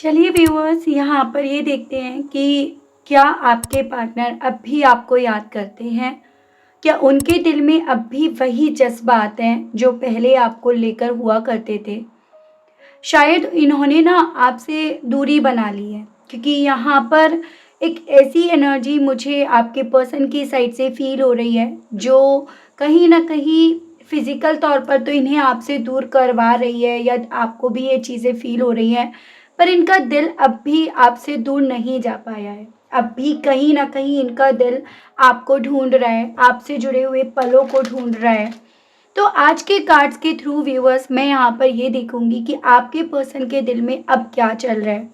चलिए व्यूअर्स, यहाँ पर ये देखते हैं कि क्या आपके पार्टनर अब भी आपको याद करते हैं? क्या उनके दिल में अब भी वही जज़्बात हैं जो पहले आपको लेकर हुआ करते थे? शायद इन्होंने ना आपसे दूरी बना ली है, क्योंकि यहाँ पर एक ऐसी एनर्जी मुझे आपके पर्सन की साइड से फ़ील हो रही है, जो कहीं न कहीं फ़िज़िकल तौर पर तो इन्हें आपसे दूर करवा रही है, या आपको भी ये चीज़ें फ़ील हो रही हैं, पर इनका दिल अब भी आपसे दूर नहीं जा पाया है। अब भी कहीं न कहीं इनका दिल आपको ढूँढ रहा है, आपसे जुड़े हुए पलों को ढूँढ रहा है। तो आज के कार्ड्स के थ्रू व्यूअर्स, मैं यहाँ पर ये देखूंगी कि आपके पर्सन के दिल में अब क्या चल रहा है।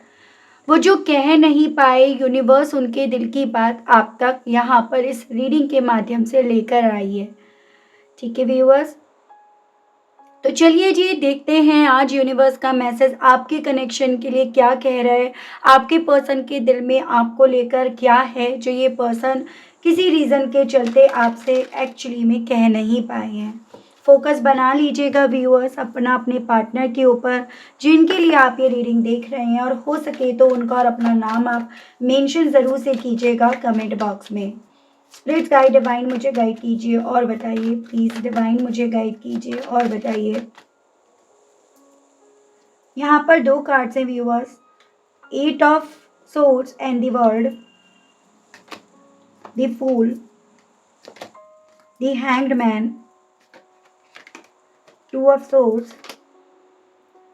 वो जो कह नहीं पाए, यूनिवर्स उनके दिल की बात आप तक यहाँ पर इस रीडिंग के माध्यम से लेकर आई है। ठीक है व्यूअर्स, तो चलिए जी देखते हैं आज यूनिवर्स का मैसेज आपके कनेक्शन के लिए क्या कह रहा है। आपके पर्सन के दिल में आपको लेकर क्या है जो ये पर्सन किसी रीज़न के चलते आपसे एक्चुअली में कह नहीं पाए हैं। फोकस बना लीजिएगा व्यूअर्स अपना अपने पार्टनर के ऊपर, जिनके लिए आप ये रीडिंग देख रहे हैं, और हो सके तो उनका और अपना नाम आप मेंशन ज़रूर से कीजिएगा कमेंट बॉक्स में। प्लीज़ गाइड डिवाइन मुझे गाइड कीजिए और बताइए, प्लीज़ डिवाइन मुझे गाइड कीजिए और बताइए। यहाँ पर दो कार्ड्स हैं viewers, eight of swords and the world, the fool, the hanged man, two of swords,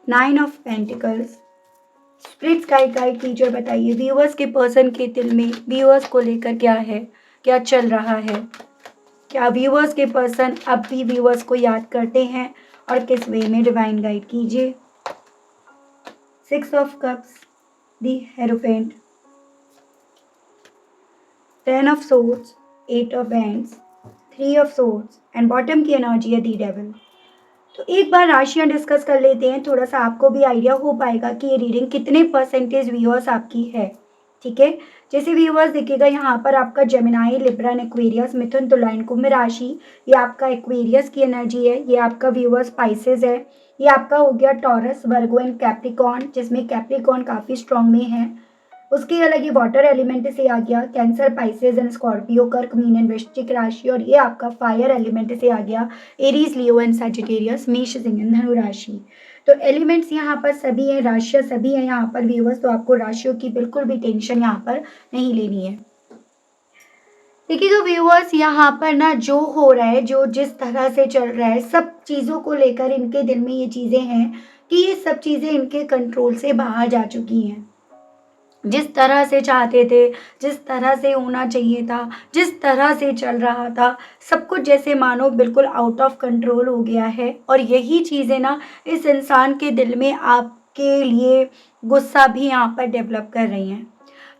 nine of pentacles. Spirits guide कीजिए और बताइए व्यूअर्स के पर्सन के दिल में व्यूअर्स को लेकर क्या है, क्या चल रहा है। क्या व्यूअर्स के पर्सन अब भी व्यूअर्स को याद करते हैं और किस वे में, डिवाइन गाइड कीजिए। Six of cups, the hierophant, ten of swords, eight of wands, three of swords and bottom की एनर्जी है द डेविल। तो एक बार राशियां डिस्कस कर लेते हैं, थोड़ा सा आपको भी आइडिया हो पाएगा कि ये रीडिंग कितने परसेंटेज व्यूअर्स आपकी है। ठीक है, जैसे व्यूअर्स दिखेगा यहाँ पर आपका जेमिनाई, लिब्रा एंड एक्वेरियस, मिथुन, तुला एंड कुंभ राशि, ये आपका एक्वेरियस की एनर्जी है। ये आपका व्यूअर्स स्पाइसेस है। ये आपका हो गया टॉरस, वर्गो एंड कैप्रिकॉर्न, जिसमें कैप्रिकॉर्न काफ़ी स्ट्रॉन्ग में है। उसके अलग ये वाटर एलिमेंट से आ गया कैंसर, पाइसेस एंड स्कॉर्पियो, कर्क, मीन एंड वृश्चिक राशि। और ये आपका फायर एलिमेंट से आ गया एरीज, लियो एंड सजिटेरियस, मेष, सिंह एंड धनु राशि। तो एलिमेंट्स यहाँ पर सभी हैं, राशियाँ सभी हैं यहाँ पर व्यूअर्स, तो आपको राशियों की बिल्कुल भी टेंशन यहाँ पर नहीं लेनी है। देखिए तो व्यूअर्स, यहाँ पर ना जो हो रहा है, जो जिस तरह से चल रहा है, सब चीज़ों को लेकर इनके दिल में ये चीज़ें हैं कि ये सब चीज़ें इनके कंट्रोल से बाहर जा चुकी हैं। जिस तरह से चाहते थे, जिस तरह से होना चाहिए था, जिस तरह से चल रहा था, सब कुछ जैसे मानो बिल्कुल आउट ऑफ कंट्रोल हो गया है। और यही चीज़ें ना इस इंसान के दिल में आपके लिए गुस्सा भी यहाँ पर डेवलप कर रही हैं।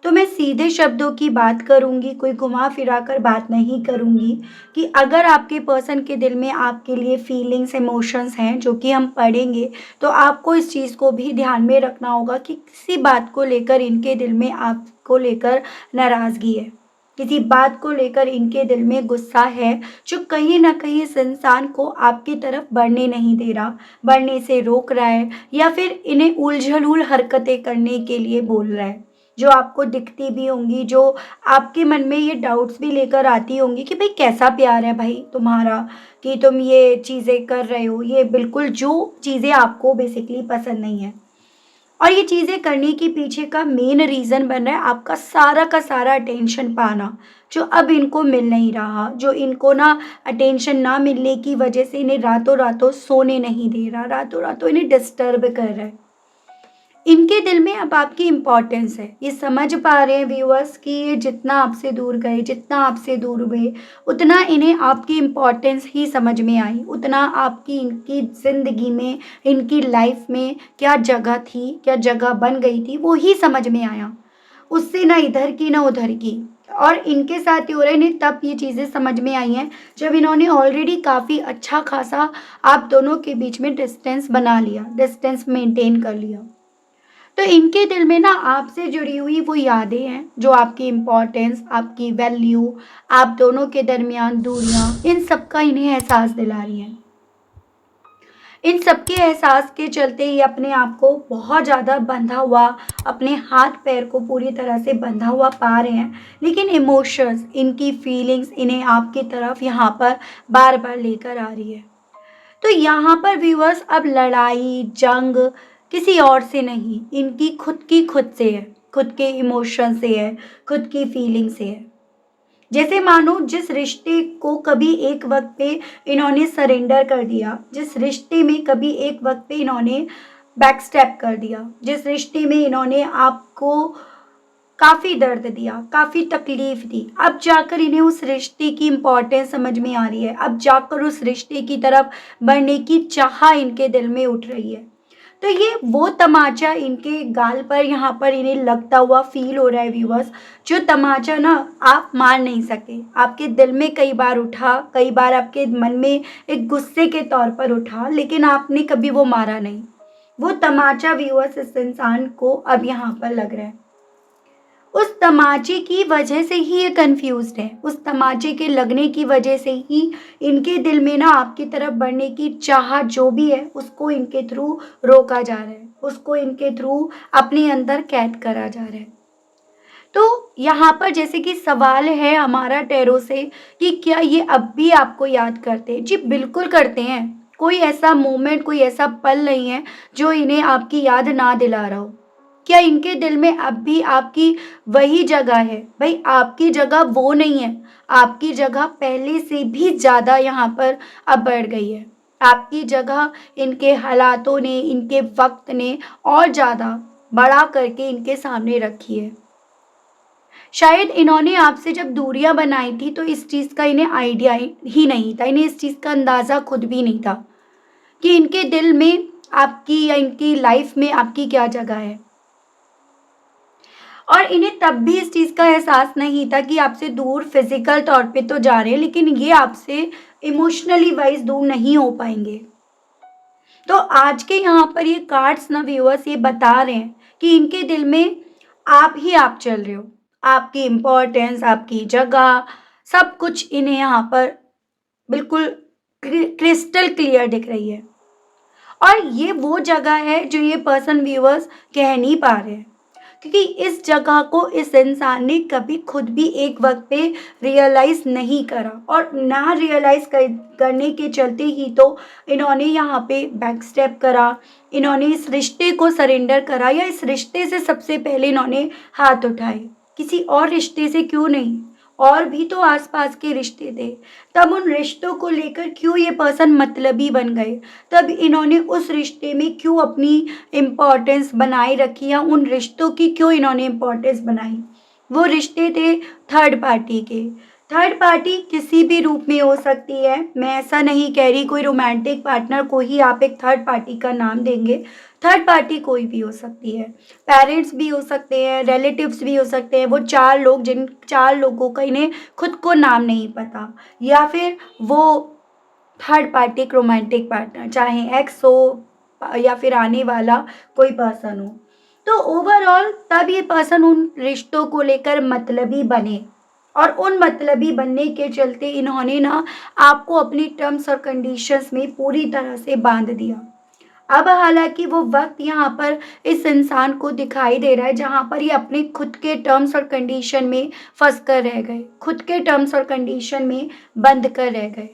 तो मैं सीधे शब्दों की बात करूँगी, कोई घुमा फिरा कर बात नहीं करूँगी, कि अगर आपके पर्सन के दिल में आपके लिए फीलिंग्स, इमोशंस हैं जो कि हम पढ़ेंगे, तो आपको इस चीज़ को भी ध्यान में रखना होगा कि किसी बात को लेकर इनके दिल में आपको लेकर नाराज़गी है, किसी बात को लेकर इनके दिल में गुस्सा है, जो कहीं न कहीं इस इंसान को आपकी तरफ बढ़ने नहीं दे रहा, बढ़ने से रोक रहा है, या फिर इन्हें उलझुल हरकतें करने के लिए बोल रहा है, जो आपको दिखती भी होंगी, जो आपके मन में ये डाउट्स भी लेकर आती होंगी कि भाई कैसा प्यार है भाई तुम्हारा, कि तुम ये चीज़ें कर रहे हो, ये बिल्कुल जो चीज़ें आपको बेसिकली पसंद नहीं है। और ये चीज़ें करने के पीछे का मेन रीज़न बन रहा है आपका सारा का सारा अटेंशन पाना, जो अब इनको मिल नहीं रहा, जो इनको ना अटेंशन ना मिलने की वजह से इन्हें रातों रातों सोने नहीं दे रहा, रातों रातों इन्हें डिस्टर्ब कर रहा है। इनके दिल में अब आपकी इम्पोर्टेंस है, ये समझ पा रहे हैं व्यूअर्स कि ये जितना आपसे दूर गए, जितना आपसे दूर हुए, उतना इन्हें आपकी इम्पोर्टेंस ही समझ में आई, उतना आपकी इनकी ज़िंदगी में, इनकी लाइफ में क्या जगह थी, क्या जगह बन गई थी, वो ही समझ में आया। उससे ना इधर की ना उधर की। और इनके साथ ही हो रहा है, इन्हें तब ये चीज़ें समझ में आई हैं जब इन्होंने ऑलरेडी काफ़ी अच्छा खासा आप दोनों के बीच में डिस्टेंस बना लिया, डिस्टेंस मेंटेन कर लिया। तो इनके दिल में ना आपसे जुड़ी हुई वो यादें हैं, जो आपकी इम्पोर्टेंस, आपकी वैल्यू, आप दोनों के दरमियान दूरियां, इन सब का इन्हें एहसास दिला रही हैं। इन सब के एहसास के चलते ये अपने आप को बहुत ज़्यादा बंधा हुआ, अपने हाथ पैर को पूरी तरह से बंधा हुआ पा रहे हैं, लेकिन इमोशंस, इनकी फीलिंग्स इन्हें आपकी तरफ यहाँ पर बार बार लेकर आ रही है। तो यहाँ पर व्यूअर्स अब लड़ाई जंग किसी और से नहीं, इनकी खुद से है, खुद के इमोशन से है, खुद की फीलिंग से है। जैसे मानो जिस रिश्ते को कभी एक वक्त पे इन्होंने सरेंडर कर दिया, जिस रिश्ते में कभी एक वक्त पे इन्होंने बैक स्टेप कर दिया, जिस रिश्ते में इन्होंने आपको काफ़ी दर्द दिया, काफ़ी तकलीफ दी, अब जाकर इन्हें उस रिश्ते की इम्पोर्टेंस समझ में आ रही है, अब जाकर उस रिश्ते की तरफ बढ़ने की चाह इनके दिल में उठ रही है। तो ये वो तमाचा इनके गाल पर यहाँ पर इन्हें लगता हुआ फील हो रहा है व्यूअर्स, जो तमाचा ना आप मार नहीं सके, आपके दिल में कई बार उठा, कई बार आपके मन में एक गुस्से के तौर पर उठा, लेकिन आपने कभी वो मारा नहीं। वो तमाचा व्यूअर्स इस इंसान को अब यहाँ पर लग रहा है। उस तमाचे की वजह से ही ये कंफ्यूज्ड है, उस तमाचे के लगने की वजह से ही इनके दिल में ना आपकी तरफ बढ़ने की चाह जो भी है उसको इनके थ्रू रोका जा रहा है, उसको इनके थ्रू अपने अंदर कैद करा जा रहा है। तो यहाँ पर जैसे कि सवाल है हमारा टैरो से कि क्या ये अब भी आपको याद करते हैं? जी बिल्कुल करते हैं। कोई ऐसा मोमेंट, कोई ऐसा पल नहीं है जो इन्हें आपकी याद ना दिला रहा हो। क्या इनके दिल में अब भी आपकी वही जगह है? भाई आपकी जगह वो नहीं है, आपकी जगह पहले से भी ज़्यादा यहाँ पर अब बढ़ गई है। आपकी जगह इनके हालातों ने, इनके वक़्त ने और ज़्यादा बड़ा करके इनके सामने रखी है। शायद इन्होंने आपसे जब दूरियां बनाई थी तो इस चीज़ का इन्हें आइडिया ही नहीं था, इन्हें इस चीज़ का अंदाज़ा खुद भी नहीं था कि इनके दिल में आपकी या इनकी लाइफ में आपकी क्या जगह है। और इन्हें तब भी इस चीज़ का एहसास नहीं था कि आपसे दूर फिजिकल तौर पे तो जा रहे हैं, लेकिन ये आपसे इमोशनली वाइज दूर नहीं हो पाएंगे। तो आज के यहाँ पर ये कार्ड्स ना व्यूअर्स ये बता रहे हैं कि इनके दिल में आप ही आप चल रहे हो, आपकी इम्पोर्टेंस, आपकी जगह, सब कुछ इन्हें यहाँ पर बिल्कुल क्रिस्टल क्लियर दिख रही है। और ये वो जगह है जो ये पर्सन व्यूअर्स कह नहीं पा रहे हैं, क्योंकि इस जगह को इस इंसान ने कभी खुद भी एक वक्त पे रियलाइज़ नहीं करा, और ना रियलाइज़ करने के चलते ही तो इन्होंने यहाँ पे बैक स्टेप करा, इन्होंने इस रिश्ते को सरेंडर करा, या इस रिश्ते से सबसे पहले इन्होंने हाथ उठाए। किसी और रिश्ते से क्यों नहीं, और भी तो आसपास के रिश्ते थे, तब उन रिश्तों को लेकर क्यों ये पर्सन मतलबी बन गए, तब इन्होंने उस रिश्ते में क्यों अपनी इम्पोर्टेंस बनाए रखी, या उन रिश्तों की क्यों इन्होंने इम्पोर्टेंस बनाई। वो रिश्ते थे थर्ड पार्टी के। थर्ड पार्टी किसी भी रूप में हो सकती है, मैं ऐसा नहीं कह रही कोई रोमांटिक पार्टनर को ही आप एक थर्ड पार्टी का नाम देंगे। थर्ड पार्टी कोई भी हो सकती है, पेरेंट्स भी हो सकते हैं, रिलेटिव्स भी हो सकते हैं, वो चार लोग जिन चार लोगों का इन्हें खुद को नाम नहीं पता, या फिर वो थर्ड पार्टी रोमांटिक पार्टनर, चाहे एक्स हो या फिर आने वाला कोई पर्सन हो। तो ओवरऑल तब ये पर्सन उन रिश्तों को लेकर मतलबी बने, और उन मतलबी बनने के चलते इन्होंने ना आपको अपनी टर्म्स और कंडीशंस में पूरी तरह से बांध दिया। अब हालांकि वो वक्त यहाँ पर इस इंसान को दिखाई दे रहा है जहाँ पर ये अपने खुद के टर्म्स और कंडीशन में फंस कर रह गए, खुद के टर्म्स और कंडीशन में बंद कर रह गए।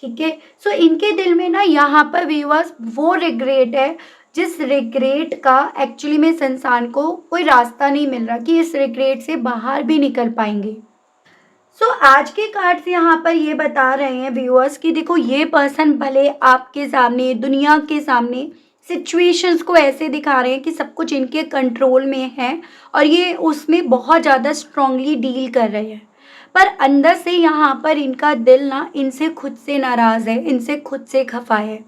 ठीक है, सो इनके दिल में ना यहाँ पर व्यूअर्स वो रिग्रेट है, जिस रिग्रेट का एक्चुअली में इस इंसान को कोई रास्ता नहीं मिल रहा कि इस रिग्रेट से बाहर भी निकल पाएंगे। सो आज के कार्ड्स यहाँ पर ये बता रहे हैं व्यूअर्स कि देखो ये पर्सन भले आपके सामने, दुनिया के सामने सिचुएशंस को ऐसे दिखा रहे हैं कि सब कुछ इनके कंट्रोल में है और ये उसमें बहुत ज़्यादा स्ट्रांगली डील कर रहे हैं, पर अंदर से यहाँ पर इनका दिल ना इनसे खुद से नाराज़ है, इनसे खुद से खफा है,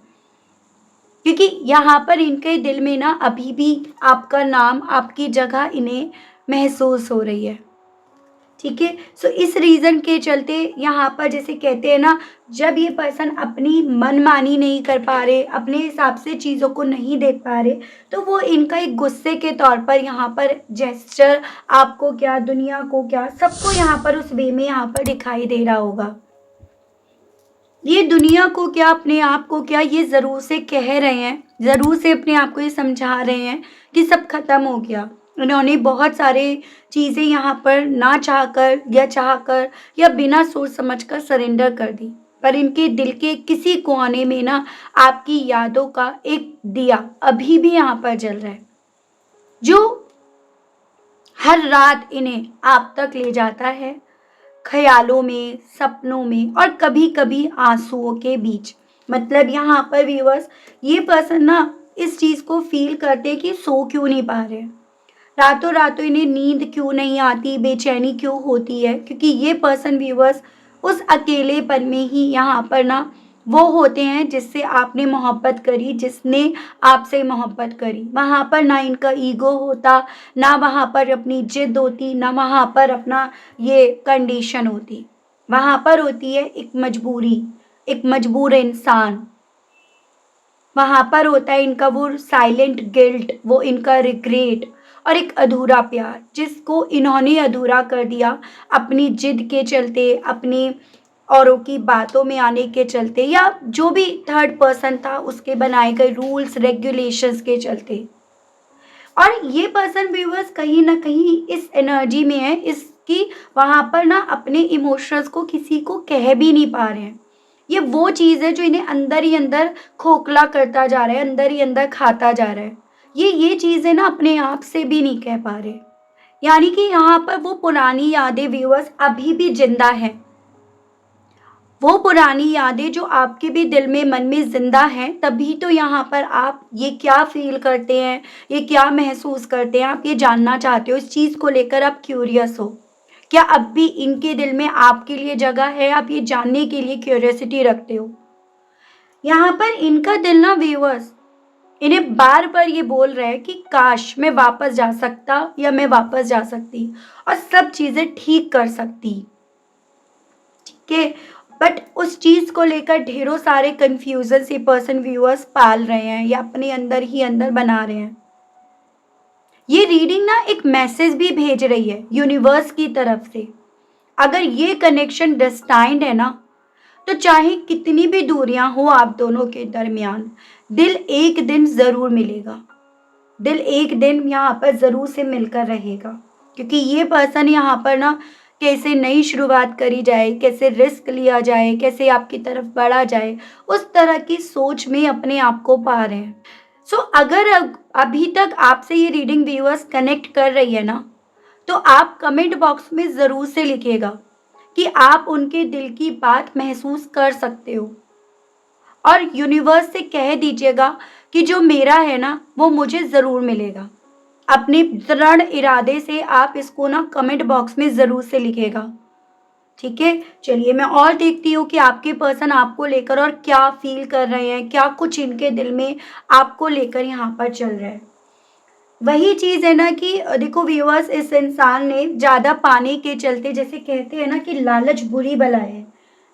क्योंकि यहाँ पर इनके दिल में ना अभी भी आपका नाम, आपकी जगह इन्हें महसूस हो रही है। ठीक है, सो इस रीज़न के चलते यहाँ पर जैसे कहते हैं ना, जब ये पर्सन अपनी मनमानी नहीं कर पा रहे, अपने हिसाब से चीज़ों को नहीं देख पा रहे, तो वो इनका एक गुस्से के तौर पर यहाँ पर जेस्चर आपको क्या, दुनिया को क्या, सबको यहाँ पर उस वे में यहाँ पर दिखाई दे रहा होगा। ये दुनिया को क्या, अपने आप को क्या, ये ज़रूर से कह रहे हैं, ज़रूर से अपने आप को ये समझा रहे हैं कि सब खत्म हो गया। उन्होंने बहुत सारे चीज़ें यहाँ पर ना चाहकर या चाहकर या बिना सोच समझ कर सरेंडर कर दी। पर इनके दिल के किसी कोने में ना आपकी यादों का एक दिया अभी भी यहाँ पर जल रहा है, जो हर रात इन्हें आप तक ले जाता है, ख़यालों में, सपनों में और कभी-कभी आँसुओं के बीच। मतलब यहाँ पर व्यूअर्स, ये पर्सन ना इस चीज़ को फ़ील करते हैं कि सो क्यों नहीं पा रहे हैं। रातों-रातों इन्हें नींद क्यों नहीं आती, बेचैनी क्यों होती है? क्योंकि ये पर्सन व्यूअर्स उस अकेलेपन में ही यहाँ पर ना वो होते हैं जिससे आपने मोहब्बत करी, जिसने आपसे मोहब्बत करी। वहाँ पर ना इनका ईगो होता, ना वहाँ पर अपनी ज़िद होती, ना वहाँ पर अपना ये कंडीशन होती। वहाँ पर होती है एक मजबूरी, एक मजबूर इंसान। वहाँ पर होता है इनका वो साइलेंट गिल्ट, वो इनका रिग्रेट और एक अधूरा प्यार, जिसको इन्होंने अधूरा कर दिया अपनी जिद के चलते, अपनी औरों की बातों में आने के चलते या जो भी थर्ड पर्सन था उसके बनाए गए रूल्स रेगुलेशंस के चलते। और ये पर्सन व्यूअर्स कहीं न कहीं इस एनर्जी में है, इसकी वहाँ पर ना अपने इमोशंस को किसी को कह भी नहीं पा रहे हैं। ये वो चीज़ है जो इन्हें अंदर ही अंदर खोखला करता जा रहा है, अंदर ही अंदर खाता जा रहा है। ये चीज़ें ना अपने आप से भी नहीं कह पा रहे। यानी कि यहाँ पर वो पुरानी यादें व्यूअर्स अभी भी ज़िंदा हैं। वो पुरानी यादें जो आपके भी दिल में, मन में ज़िंदा हैं, तभी तो यहाँ पर आप ये क्या फ़ील करते हैं, ये क्या महसूस करते हैं, आप ये जानना चाहते हो, इस चीज़ को लेकर आप क्यूरियस हो। क्या अब भी इनके दिल में आपके लिए जगह है, आप ये जानने के लिए क्यूरियोसिटी रखते हो? यहाँ पर इनका दिल ना व्यूअर्स इन्हें बार-बार ये बोल रहा है कि काश मैं वापस जा सकता या मैं वापस जा सकती और सब चीज़ें ठीक कर सकती। के बट उस चीज़ को लेकर ढेरों सारे कन्फ्यूज़न्स ये पर्सन व्यूअर्स पाल रहे हैं या अपने अंदर ही अंदर बना रहे हैं। ये रीडिंग ना एक मैसेज भी भेज रही है यूनिवर्स की तरफ से। अगर ये कनेक्शन डेस्टाइन्ड है ना, तो चाहे कितनी भी दूरियां हो आप दोनों के दरमियान, दिल एक दिन ज़रूर मिलेगा। दिल एक दिन यहाँ पर ज़रूर से मिलकर रहेगा, क्योंकि ये पर्सन यहाँ पर ना कैसे नई शुरुआत करी जाए, कैसे रिस्क लिया जाए, कैसे आपकी तरफ बढ़ा जाए, उस तरह की सोच में अपने आप को पा रहे हैं। सो अगर अभी तक आपसे ये रीडिंग व्यूअर्स कनेक्ट कर रही है ना, तो आप कमेंट बॉक्स में ज़रूर से लिखिएगा कि आप उनके दिल की बात महसूस कर सकते हो और यूनिवर्स से कह दीजिएगा कि जो मेरा है ना वो मुझे ज़रूर मिलेगा। अपने दृढ़ इरादे से आप इसको ना कमेंट बॉक्स में ज़रूर से लिखिएगा। ठीक है? चलिए मैं और देखती हूँ कि आपके पर्सन आपको लेकर और क्या फ़ील कर रहे हैं, क्या कुछ इनके दिल में आपको लेकर यहाँ पर चल रहा है। वही चीज़ है ना कि देखो व्यूअर्स, इस इंसान ने ज़्यादा पाने के चलते, जैसे कहते हैं ना कि लालच बुरी बला है।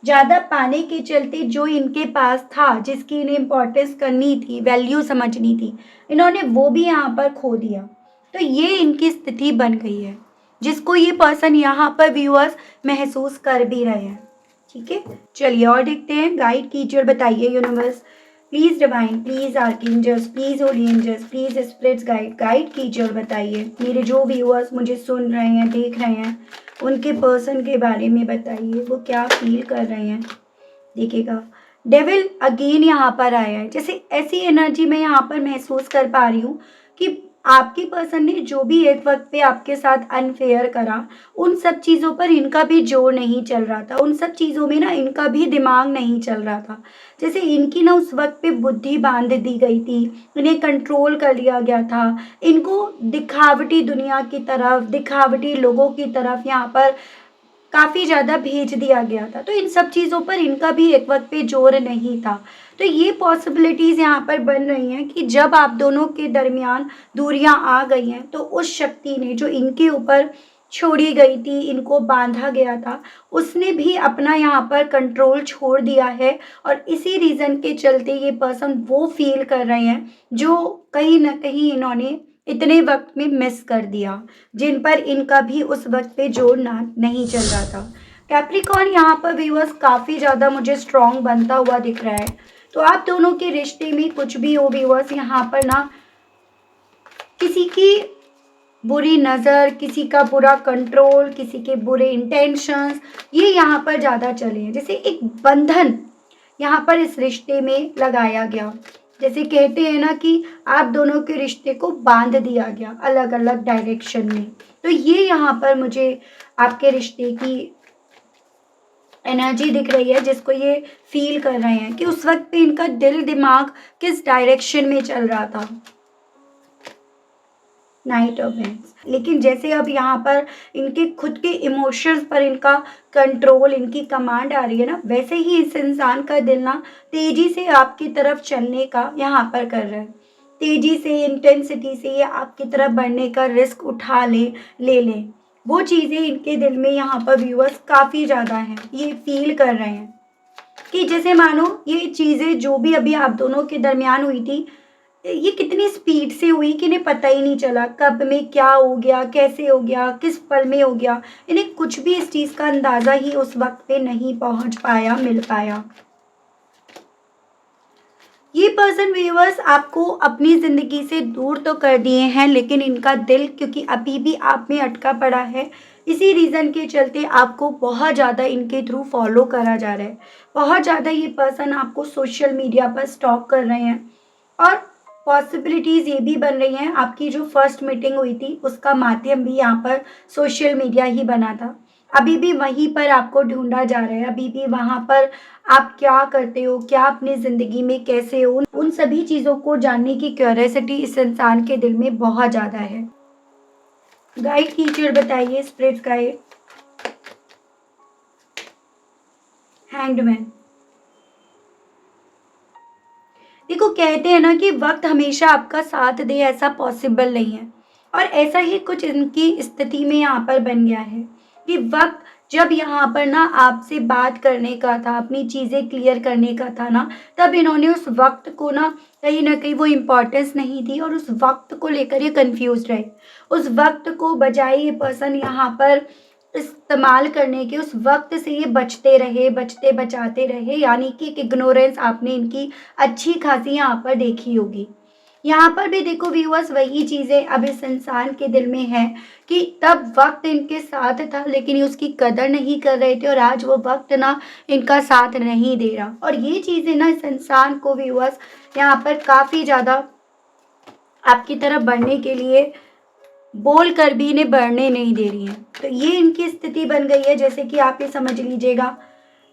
ज़्यादा पाने के चलते जो इनके पास था, जिसकी इन्हें इम्पोर्टेंस करनी थी, वैल्यू समझनी थी, इन्होंने वो भी यहाँ पर खो दिया। तो ये इनकी स्थिति बन गई है, जिसको ये पर्सन यहाँ पर व्यूअर्स महसूस कर भी रहे हैं। ठीक है? चलिए और देखते हैं, गाइड कीजिए और बताइए universe, please divine, please archangels, please holy angels, please spirits guide कीजिए और बताइए मेरे जो व्यूअर्स मुझे सुन रहे हैं, देख रहे हैं, उनके पर्सन के बारे में बताइए, वो क्या फील कर रहे हैं। देखिएगा, डेविल अगेन यहाँ पर आया है। जैसे ऐसी एनर्जी मैं यहाँ पर महसूस कर पा रही हूँ कि आपके पर्सन ने जो भी एक वक्त पे आपके साथ अनफेयर करा, उन सब चीज़ों पर इनका भी जोर नहीं चल रहा था, उन सब चीज़ों में ना इनका भी दिमाग नहीं चल रहा था। जैसे इनकी ना उस वक्त पे बुद्धि बांध दी गई थी, इन्हें कंट्रोल कर लिया गया था, इनको दिखावटी दुनिया की तरफ, दिखावटी लोगों की तरफ यहाँ पर काफ़ी ज़्यादा भेज दिया गया था। तो इन सब चीज़ों पर इनका भी एक वक़्त पे ज़ोर नहीं था। तो ये पॉसिबिलिटीज़ यहाँ पर बन रही हैं कि जब आप दोनों के दरमियान दूरियाँ आ गई हैं, तो उस शक्ति ने जो इनके ऊपर छोड़ी गई थी, इनको बाँधा गया था, उसने भी अपना यहाँ पर कंट्रोल छोड़ दिया है और इसी रीज़न के चलते ये पर्सन वो फ़ील कर रहे हैं, जो कहीं न कहीं इन्होंने इतने वक़्त में मिस कर दिया, जिन पर इनका भी उस वक़्त पे जोर ना नहीं चल रहा था। कैप्रिकॉर्न यहाँ पर व्यूअर्स काफ़ी ज़्यादा मुझे स्ट्रॉन्ग बनता हुआ दिख रहा है। तो आप दोनों के रिश्ते में कुछ भी हो व्यूअर्स, यहाँ पर ना किसी की बुरी नज़र, किसी का बुरा कंट्रोल, किसी के बुरे इंटेंशंस, ये यहाँ पर ज़्यादा चले हैं। जैसे एक बंधन यहाँ पर इस रिश्ते में लगाया गया। जैसे कहते हैं ना कि आप दोनों के रिश्ते को बांध दिया गया अलग अलग डायरेक्शन में। तो ये यहाँ पर मुझे आपके रिश्ते की एनर्जी दिख रही है, जिसको ये फील कर रहे हैं कि उस वक्त पे इनका दिल दिमाग किस डायरेक्शन में चल रहा था। Knight of wands. लेकिन जैसे अब यहाँ पर इनके खुद के इमोशंस पर इनका कंट्रोल, इनकी कमांड आ रही है ना, वैसे ही इस इंसान का दिल ना तेजी से आपकी तरफ चलने का यहाँ पर कर रहा है। तेजी से, इंटेंसिटी से ये आपकी तरफ बढ़ने का रिस्क उठा ले लें। वो चीज़ें इनके दिल में यहाँ पर व्यूअर्स काफ़ी ज़्यादा हैं। ये फील कर रहे हैं कि जैसे मानो ये चीज़ें जो भी अभी आप दोनों के दरमियान हुई थी, ये कितनी स्पीड से हुई कि इन्हें पता ही नहीं चला कब में क्या हो गया, कैसे हो गया, किस पल में हो गया। इन्हें कुछ भी इस चीज़ का अंदाज़ा ही उस वक्त पे नहीं पहुंच पाया, मिल पाया। ये पर्सन व्यूअर्स आपको अपनी ज़िंदगी से दूर तो कर दिए हैं, लेकिन इनका दिल क्योंकि अभी भी आप में अटका पड़ा है, इसी रीज़न के चलते आपको बहुत ज़्यादा इनके थ्रू फॉलो करा जा रहा है। बहुत ज़्यादा ये पर्सन आपको सोशल मीडिया पर स्टॉक कर रहे हैं और पॉसिबिलिटीज़ ये भी बन रही हैं, आपकी जो फर्स्ट मीटिंग हुई थी उसका माध्यम भी यहाँ पर सोशल मीडिया ही बना था। अभी भी वहीं पर आपको ढूंढा जा रहा है, अभी भी वहाँ पर आप क्या करते हो, क्या अपनी ज़िंदगी में कैसे हो, उन सभी चीज़ों को जानने की क्यूरियोसिटी इस इंसान के दिल में बहुत ज़्यादा है। गाइड टीचर बताइए, स्पिरिट गाइड। हैंगड। देखो, कहते हैं ना कि वक्त हमेशा आपका साथ दे, ऐसा पॉसिबल नहीं है। और ऐसा ही कुछ इनकी स्थिति में यहाँ पर बन गया है कि वक्त जब यहाँ पर ना आपसे बात करने का था, अपनी चीज़ें क्लियर करने का था ना, तब इन्होंने उस वक्त को ना कहीं वो इम्पोर्टेंस नहीं दी और उस वक्त को लेकर ये कंफ्यूज रहे। उस वक्त को बजाय ये पर्सन यहाँ पर इस्तेमाल करने के, उस वक्त से ये बचते रहे, बचते बचाते रहे, यानी कि एक इग्नोरेंस आपने इनकी अच्छी खासी यहाँ पर देखी होगी। यहाँ पर भी देखो व्यूअर्स, वही चीज़ें अब इस इंसान के दिल में है कि तब वक्त इनके साथ था लेकिन ये उसकी कदर नहीं कर रहे थे और आज वो वक्त ना इनका साथ नहीं दे रहा। और ये चीज़ें ना इस इंसान को व्यूअर्स यहाँ पर काफ़ी ज़्यादा आपकी तरफ बढ़ने के लिए बोल कर भी इन्हें बढ़ने नहीं दे रही हैं। तो ये इनकी स्थिति बन गई है। जैसे कि आप ये समझ लीजिएगा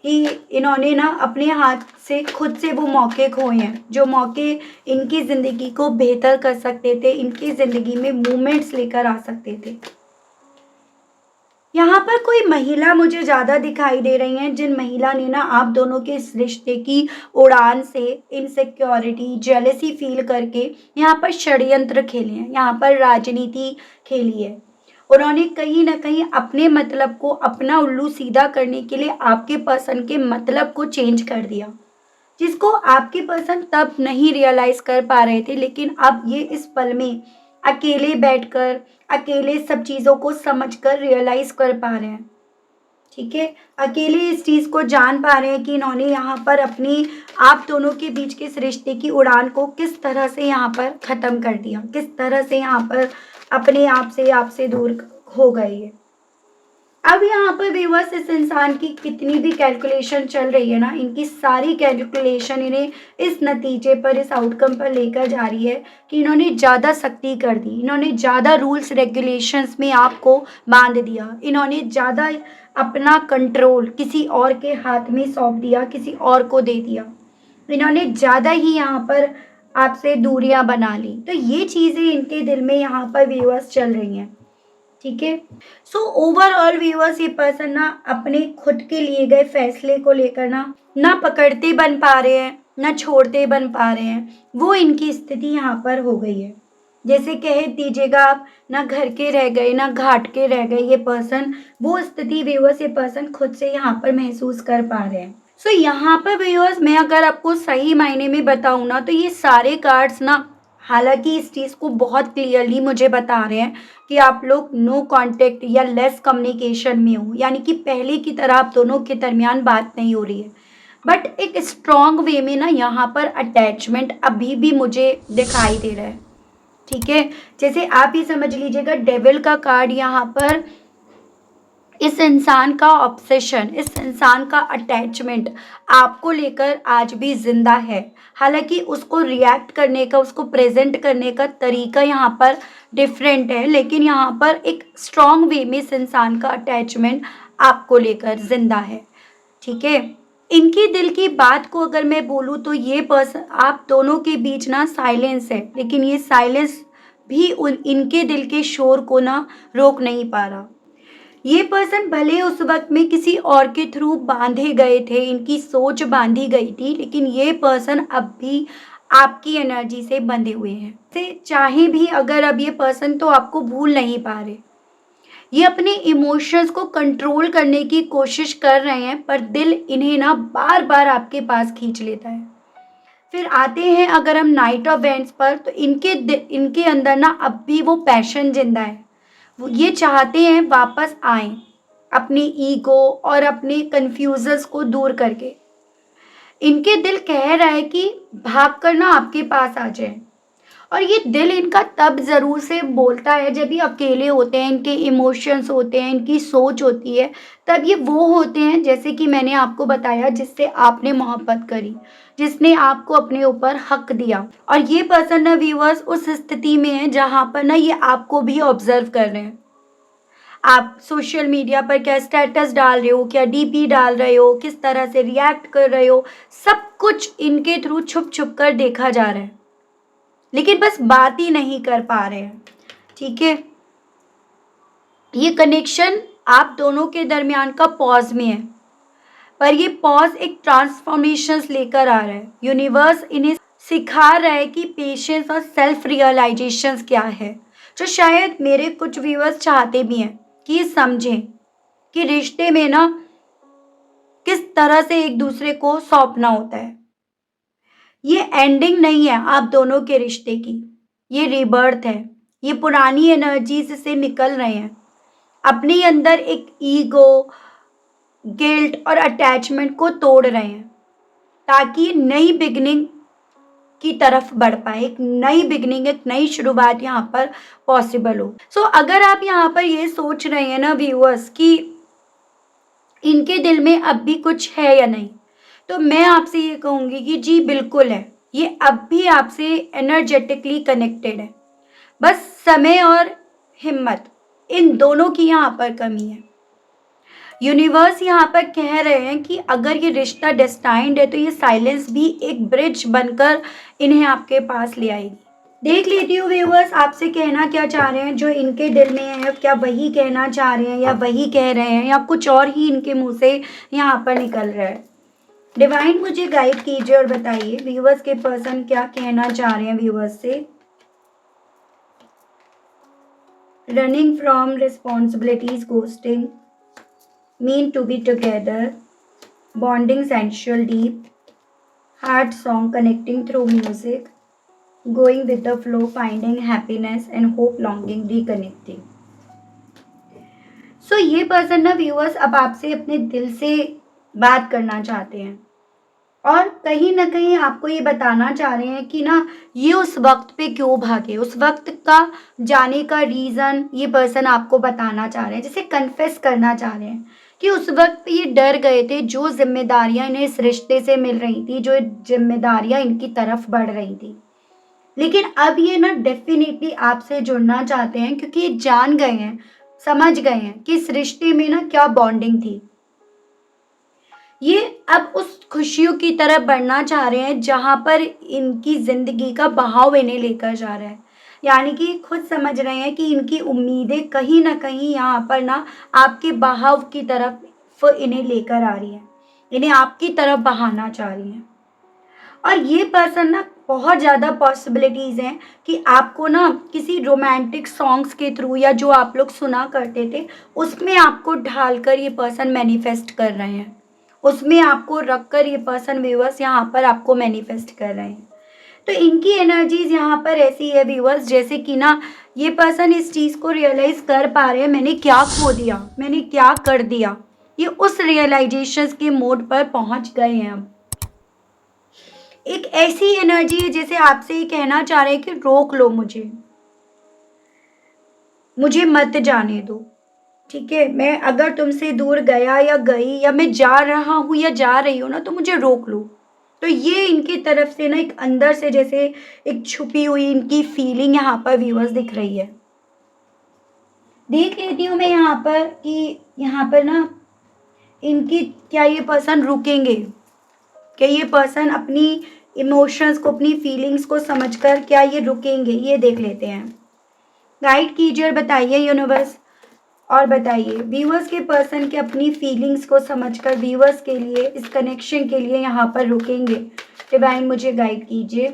कि इन्होंने ना अपने हाथ से खुद से वो मौके खोए हैं, जो मौके इनकी ज़िंदगी को बेहतर कर सकते थे, इनकी ज़िंदगी में मूवमेंट्स लेकर आ सकते थे। यहाँ पर कोई महिला मुझे ज़्यादा दिखाई दे रही हैं, जिन महिला ने ना आप दोनों के इस रिश्ते की उड़ान से इनसिक्योरिटी, जेलसी फील करके यहाँ पर षड्यंत्र खेले हैं, यहाँ पर राजनीति खेली है। उन्होंने कहीं ना कहीं अपने मतलब को, अपना उल्लू सीधा करने के लिए आपके पर्सन के मतलब को चेंज कर दिया, जिसको आपके पर्सन तब नहीं रियलाइज कर पा रहे थे, लेकिन अब ये इस पल में अकेले बैठकर, अकेले सब चीज़ों को समझकर रियलाइज कर पा रहे हैं। ठीक है, अकेले इस चीज़ को जान पा रहे हैं कि इन्होंने यहाँ पर अपनी, आप दोनों के बीच के इस रिश्ते की उड़ान को किस तरह से यहाँ पर ख़त्म कर दिया, किस तरह से यहाँ पर अपने आप से आपसे दूर हो गए ये। अब यहाँ पर व्यूअर्स, इस इंसान की कितनी भी कैलकुलेशन चल रही है ना, इनकी सारी कैलकुलेशन इन्हें इस नतीजे पर, इस आउटकम पर लेकर जा रही है कि इन्होंने ज़्यादा सख्ती कर दी, इन्होंने ज़्यादा रूल्स रेगुलेशंस में आपको बांध दिया, इन्होंने ज़्यादा अपना कंट्रोल किसी और के हाथ में सौंप दिया, किसी और को दे दिया, इन्होंने ज़्यादा ही यहाँ पर आपसे दूरियां बना ली। तो ये चीज़ें इनके दिल में यहाँ पर व्यूअर्स चल रही हैं। ठीक है, सो ओवरऑल व्यूअर्स, ये पर्सन ना अपने खुद के लिए गए फैसले को लेकर ना पकड़ते बन पा रहे हैं, ना छोड़ते बन पा रहे हैं। वो इनकी स्थिति यहाँ पर हो गई है। जैसे कह दीजिएगा आप, ना घर के रह गए ना घाट के रह गए ये पर्सन, वो स्थिति व्यूअर्स ये पर्सन खुद से यहाँ पर महसूस कर पा रहे हैं। सो यहाँ पर व्यूअर्स, मैं अगर आपको सही मायने में बताऊँ ना, तो ये सारे कार्ड्स ना हालांकि इस चीज़ को बहुत क्लियरली मुझे बता रहे हैं कि आप लोग नो कांटेक्ट या लेस कम्युनिकेशन में हो, यानी कि पहले की तरह आप दोनों के दरमियान बात नहीं हो रही है। बट एक स्ट्रॉन्ग वे में ना यहाँ पर अटैचमेंट अभी भी मुझे दिखाई दे रहा है। ठीक है, जैसे आप ये समझ लीजिएगा, डेविल का कार्ड यहाँ पर इस इंसान का ऑब्सेशन, इस इंसान का अटैचमेंट आपको लेकर आज भी जिंदा है। हालांकि उसको रिएक्ट करने का, उसको प्रेजेंट करने का तरीका यहाँ पर डिफरेंट है, लेकिन यहाँ पर एक स्ट्रॉन्ग वे में इस इंसान का अटैचमेंट आपको लेकर जिंदा है। ठीक है, इनकी दिल की बात को अगर मैं बोलूँ तो ये पर्सन, आप दोनों के बीच ना साइलेंस है, लेकिन ये साइलेंस भी इनके दिल के शोर को ना रोक नहीं पा रहा। ये पर्सन भले उस वक्त में किसी और के थ्रू बांधे गए थे, इनकी सोच बांधी गई थी, लेकिन ये पर्सन अब भी आपकी एनर्जी से बंधे हुए हैं। से चाहे भी अगर अब ये पर्सन तो आपको भूल नहीं पा रहे, ये अपने इमोशंस को कंट्रोल करने की कोशिश कर रहे हैं, पर दिल इन्हें ना बार बार आपके पास खींच लेता है। फिर आते हैं अगर हम नाइट ऑफ वेंट्स पर, तो इनके अंदर ना अब भी वो पैशन जिंदा है। वो ये चाहते हैं वापस आएं, अपनी ईगो और अपने कन्फ्यूजन्स को दूर करके। इनके दिल कह रहा है कि भाग कर ना आपके पास आ जाए, और ये दिल इनका तब ज़रूर से बोलता है जब ये अकेले होते हैं, इनके इमोशंस होते हैं, इनकी सोच होती है, तब ये वो होते हैं जैसे कि मैंने आपको बताया जिससे आपने मोहब्बत करी, जिसने आपको अपने ऊपर हक दिया। और ये पर्सन ना व्यूअर्स उस स्थिति में है जहाँ पर ना ये आपको भी ऑब्जर्व कर रहे हैं। आप सोशल मीडिया पर क्या स्टेटस डाल रहे हो, क्या डीपी डाल रहे हो, किस तरह से रिएक्ट कर रहे हो, सब कुछ इनके थ्रू छुप छुप कर देखा जा रहा है, लेकिन बस बात ही नहीं कर पा रहे हैं। ठीक है, ये कनेक्शन आप दोनों के दरमियान का पॉज में है, पर ये पॉज एक ट्रांसफॉर्मेशंस लेकर आ रहा है। यूनिवर्स इन्हें सिखा रहा है कि पेशेंस और सेल्फ रियलाइजेशंस क्या है, जो शायद मेरे कुछ व्यूअर्स चाहते भी हैं कि ये समझें कि रिश्ते में ना किस तरह से एक दूसरे को सौंपना होता है। ये एंडिंग नहीं है आप दोनों के रिश्ते की, ये रीबर्थ है। ये पुरानी एनर्जीज से निकल रहे हैं, अपने अंदर एक ईगो, गिल्ट और अटैचमेंट को तोड़ रहे हैं, ताकि नई बिगनिंग की तरफ बढ़ पाए, एक नई बिगनिंग, एक नई शुरुआत यहाँ पर पॉसिबल हो। सो अगर आप यहाँ पर ये सोच रहे हैं ना व्यूअर्स कि इनके दिल में अब भी कुछ है या नहीं, तो मैं आपसे ये कहूँगी कि जी बिल्कुल है, ये अब भी आपसे एनर्जेटिकली कनेक्टेड है। बस समय और हिम्मत, इन दोनों की यहाँ पर कमी है। यूनिवर्स यहाँ पर कह रहे हैं कि अगर ये रिश्ता डेस्टाइंड है तो ये साइलेंस भी एक ब्रिज बनकर इन्हें आपके पास ले आएगी। देख लेती हूँ व्यूअर्स आपसे कहना क्या चाह रहे हैं, जो इनके दिल में है, क्या वही कहना चाह रहे हैं या वही कह रहे हैं या कुछ और ही इनके मुंह से यहाँ पर निकल रहा है। डिवाइन मुझे गाइड कीजिए और बताइए व्यूअर्स के पर्सन क्या कहना चाह रहे हैं व्यूअर्स से। Running from responsibilities, ghosting, mean to be together, bonding sensual deep, heart song connecting through music, going with the flow, finding happiness and hope, longing, reconnecting. So ये पर्सन ना viewers अब आपसे अपने दिल से बात करना चाहते हैं, और कहीं ना कहीं आपको ये बताना चाह रहे हैं कि ना ये उस वक्त पे क्यों भागे, उस वक्त का जाने का रीज़न ये पर्सन आपको बताना चाह रहे हैं, जैसे कन्फेस करना चाह रहे हैं कि उस वक्त ये डर गए थे, जो जिम्मेदारियां इन्हें इस रिश्ते से मिल रही थी, जो जिम्मेदारियां इनकी तरफ बढ़ रही थी, लेकिन अब ये ना डेफिनेटली आपसे जुड़ना चाहते हैं, क्योंकि ये जान गए हैं, समझ गए हैं कि इस रिश्ते में ना क्या बॉन्डिंग थी। ये अब उस खुशियों की तरफ बढ़ना चाह रहे हैं जहां पर इनकी जिंदगी का बहाव इन्हें लेकर जा रहा है, यानी कि खुद समझ रहे हैं कि इनकी उम्मीदें कहीं ना कहीं यहाँ पर ना आपके बहाव की तरफ इन्हें लेकर आ रही है, इन्हें आपकी तरफ बहाना चाह रही है। और ये पर्सन ना बहुत ज़्यादा पॉसिबिलिटीज़ हैं कि आपको ना किसी रोमांटिक सॉन्ग्स के थ्रू या जो आप लोग सुना करते थे उसमें आपको ढालकर ये पर्सन मैनिफेस्ट कर रहे हैं, उसमें आपको रखकर ये पर्सन व्यूअर्स यहाँ पर आपको मैनिफेस्ट कर रहे हैं। तो इनकी एनर्जीज यहाँ पर ऐसी है व्यूअर्स, जैसे कि ना ये पर्सन इस चीज़ को रियलाइज़ कर पा रहे हैं मैंने क्या खो दिया, मैंने क्या कर दिया। ये उस रियलाइजेशन के मोड पर पहुंच गए हैं अब। एक ऐसी एनर्जी है जैसे आपसे ये कहना चाह रहे हैं कि रोक लो मुझे मत जाने दो। ठीक है, मैं अगर तुमसे दूर गया या गई या मैं जा रहा हूँ या जा रही हूँ ना, तो मुझे रोक लो। तो ये इनकी तरफ से ना एक अंदर से जैसे एक छुपी हुई इनकी फीलिंग यहाँ पर व्यूअर्स दिख रही है। देख लेती हूँ मैं यहाँ पर कि यहाँ पर ना इनकी क्या ये पर्सन रुकेंगे, क्या ये पर्सन अपनी इमोशंस को, अपनी फीलिंग्स को समझकर क्या ये रुकेंगे, ये देख लेते हैं। गाइड कीजिए और बताइए यूनिवर्स, और बताइए व्यूअर्स के पर्सन के अपनी फीलिंग्स को समझकर व्यूअर्स के लिए, इस कनेक्शन के लिए यहाँ पर रुकेंगे। डिवाइन मुझे गाइड कीजिए।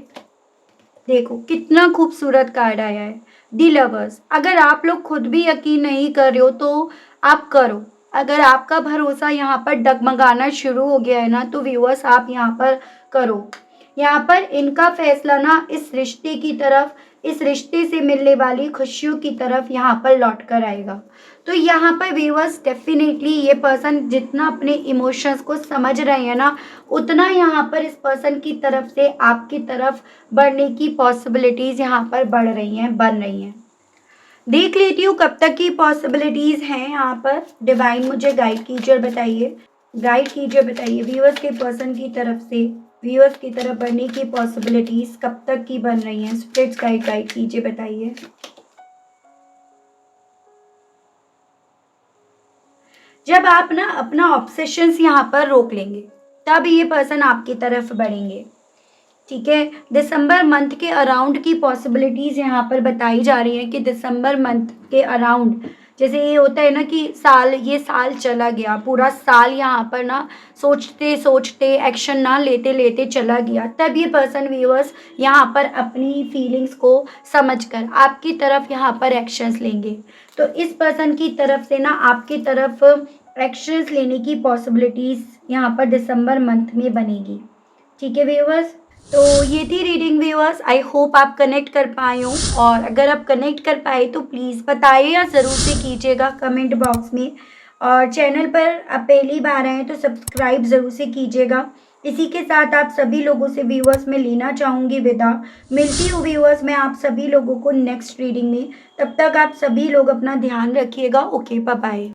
देखो कितना खूबसूरत कार्ड आया है, दी लवर्स। अगर आप लोग खुद भी यकीन नहीं कर रहे हो तो आप करो। अगर आपका भरोसा यहाँ पर डगमगाना शुरू हो गया है ना, तो व्यूअर्स आप यहाँ पर करो। यहाँ पर इनका फैसला ना इस रिश्ते की तरफ, इस रिश्ते से मिलने वाली खुशियों की तरफ यहाँ पर लौट कर आएगा। तो यहाँ पर व्यूअर्स डेफिनेटली ये पर्सन जितना अपने इमोशंस को समझ रहे हैं ना, उतना यहाँ पर इस पर्सन की तरफ से आपकी तरफ बढ़ने की पॉसिबिलिटीज़ यहाँ पर बढ़ रही हैं, बन रही हैं। देख लेती हूँ कब तक की पॉसिबिलिटीज़ हैं यहाँ पर। डिवाइन मुझे गाइड कीजिए और बताइए, गाइड कीजिए, बताइए व्यूअर्स के पर्सन की तरफ से व्यूअर्स की तरफ बढ़ने की पॉसिबिलिटीज़ कब तक की बन रही हैं। स्पिरिट्स गाइड कीजिए, बताइए। जब आप ना अपना ऑब्सेशंस यहाँ पर रोक लेंगे, तब ये पर्सन आपकी तरफ बढ़ेंगे। ठीक है, दिसंबर मंथ के अराउंड की पॉसिबिलिटीज़ यहाँ पर बताई जा रही हैं कि दिसंबर मंथ के अराउंड, जैसे ये होता है ना कि ये साल चला गया, पूरा साल यहाँ पर ना सोचते सोचते एक्शन ना लेते लेते चला गया, तब ये पर्सन व्यूअर्स यहाँ पर अपनी फीलिंग्स को समझकर आपकी तरफ यहाँ पर एक्शंस लेंगे। तो इस पर्सन की तरफ से ना आपकी तरफ एक्शंस लेने की पॉसिबिलिटीज़ यहाँ पर दिसंबर मंथ में बनेगी। ठीक है व्यूअर्स, तो ये थी रीडिंग व्यूअर्स। आई होप आप कनेक्ट कर पाए हो, और अगर आप कनेक्ट कर पाए तो प्लीज़ बताइएगा, ज़रूर से कीजिएगा कमेंट बॉक्स में। और चैनल पर आप पहली बार आए हैं तो सब्सक्राइब ज़रूर से कीजिएगा। इसी के साथ आप सभी लोगों से व्यूअर्स मैं लेना चाहूँगी विदा। मिलती हूँ व्यूअर्स मैं आप सभी लोगों को नेक्स्ट रीडिंग में। तब तक आप सभी लोग अपना ध्यान रखिएगा। Okay, bye bye.